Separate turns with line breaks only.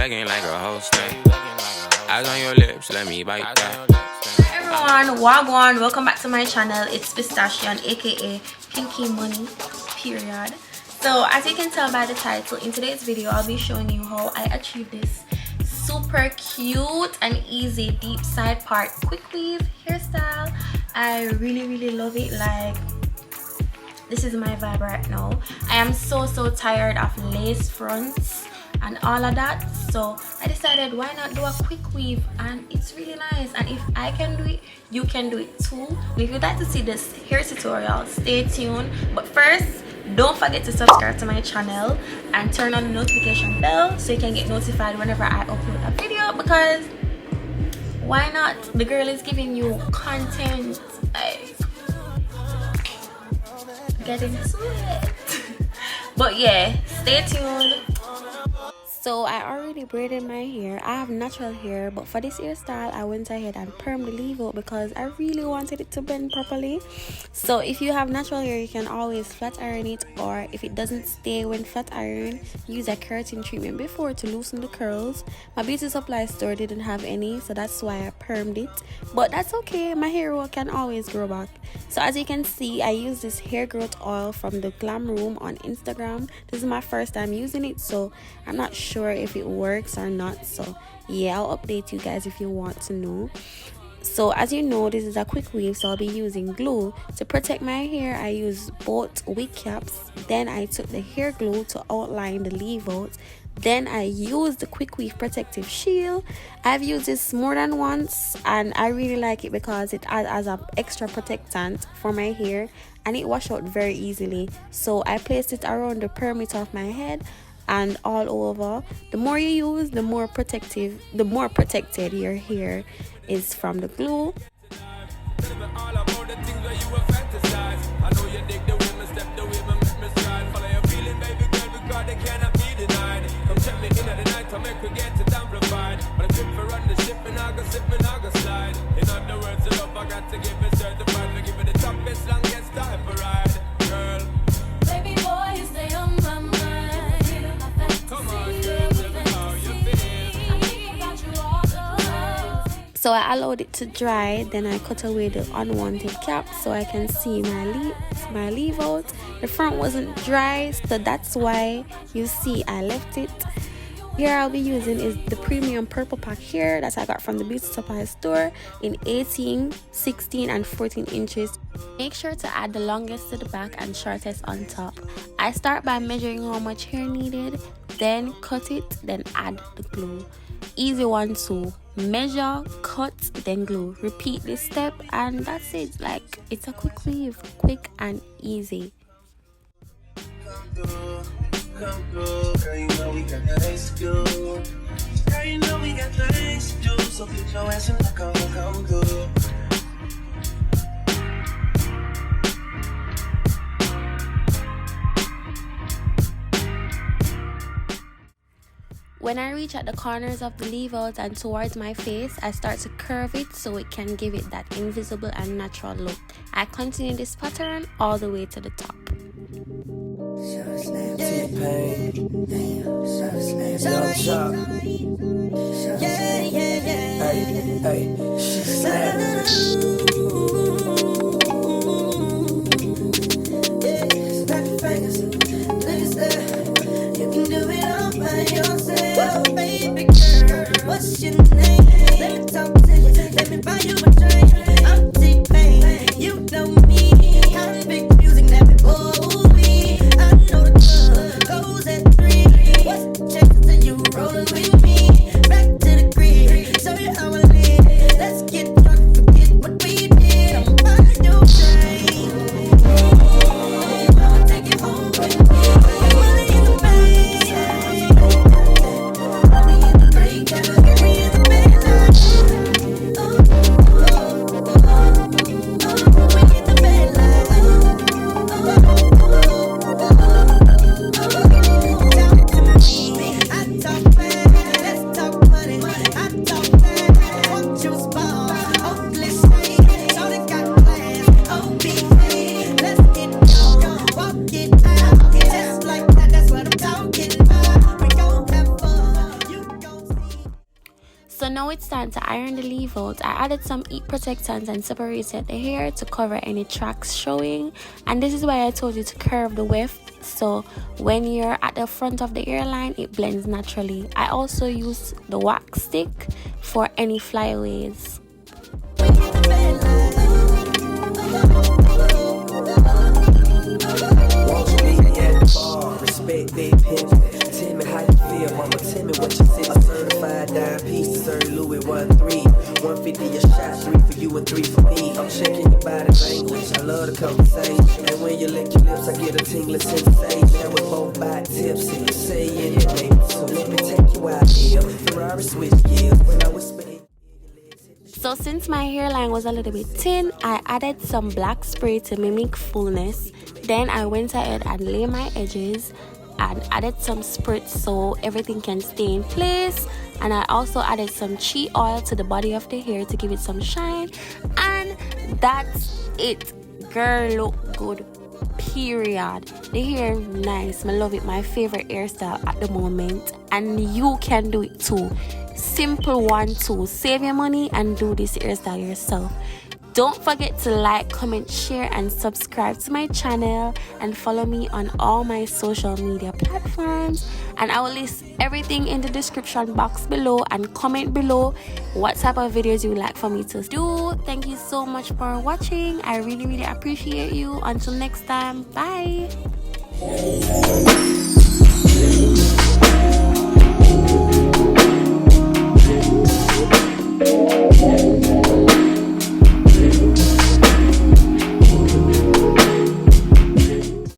looking like a host. Eyes on your lips, let me bite that.
Everyone, wagwan, welcome back to my channel. It's Pistachio, aka Pinky Money, period. So as you can tell by the title, in today's video I'll be showing you how I achieved this super cute and easy deep side part quick weave hairstyle. I really love it. Like, this is my vibe right now. I am so tired of lace fronts and all of that, so I decided why not do a quick weave, and it's really nice. And if I can do it, you can do it too. And if you'd like to see this hair tutorial, stay tuned. But first, don't forget to subscribe to my channel and turn on the notification bell so you can get notified whenever I upload a video, because why not? The girl is giving you content. Like, get into it. But yeah, stay tuned. So I already braided my hair. I have natural hair, but for this hairstyle I went ahead and permed the leave out because I really wanted it to bend properly. So if you have natural hair, you can always flat iron it, or if it doesn't stay when flat iron, use a keratin treatment before to loosen the curls. My beauty supply store didn't have any, so that's why I permed it, but that's okay. My hair can always grow back. So as you can see, I use this hair growth oil from the Glamroom on Instagram. This is my first time using it, so I'm not sure if it works or not. So yeah, I'll update you guys if you want to know. So as you know, this is a quick weave, so I'll be using glue to protect my hair. I use both wig caps, then I took the hair glue to outline the leave out. Then I used the quick weave protective shield. I've used this more than once and I really like it because it adds as an extra protectant for my hair and it washes out very easily. So I placed it around the perimeter of my head and all over. The more you use, the more protected your hair is from the glue. So I allowed it to dry, then I cut away the unwanted cap so I can see my leave out. The front wasn't dry, so that's why you see I left it. Here I'll be using is the premium purple pack hair that I got from the beauty supply store in 18, 16 and 14 inches. Make sure to add the longest to the back and shortest on top. I start by measuring how much hair needed, then cut it, then add the glue. Easy 1, 2. Measure, cut, then glue. Repeat this step and that's it. Like, it's a quick weave, quick and easy. Come through, girl, you know we got things to do. Girl, you know we got things to do. So put your ass in the car, come through. When I reach at the corners of the leave out and towards my face, I start to curve it so it can give it that invisible and natural look. I continue this pattern all the way to the top. What's your name? Let me talk to you. Let me buy you a drink. I'm T-Pain. You know me. I'm big music that before me. I know the club goes at 3. What's the chances of you rolling with me? Back to the crib. Show you how I live. Let's get drunk. Forget what we did. I'm buying you a drink. I'ma take you home with me. Money in the bank. Money in the break. So now it's time to iron the leave out. I added some heat protectants and separated the hair to cover any tracks showing. And this is why I told you to curve the weft, so when you're at the front of the hairline, it blends naturally. I also use the wax stick for any flyaways.
Respect, big pimp. Tell me how you feel, mama. Tell me what you see. A certified dime piece, sir, Louis 1-3. 150 a shot, 3 for you and 3 for me. I'm checking your body language. I love the conversation. And when you lick your lips, I get a tingling sensation. And we both buy tips, and you say it, baby. So let me take you out here. Ferrari switch gears when I whisper it.
So since my hairline was a little bit thin, I added some black spray to mimic fullness. Then I went ahead and laid my edges and added some spritz so everything can stay in place. And I also added some chia oil to the body of the hair to give it some shine. And that's it. Girl, look good. Period. The hair nice. I love it. My favorite hairstyle at the moment. And you can do it too. Simple one too. Save your money and do this hairstyle yourself. Don't forget to like, comment, share, and subscribe to my channel, and follow me on all my social media platforms. And I will list everything in the description box below, and comment below what type of videos you would like for me to do. Thank you so much for watching. I really appreciate you. Until next time, bye.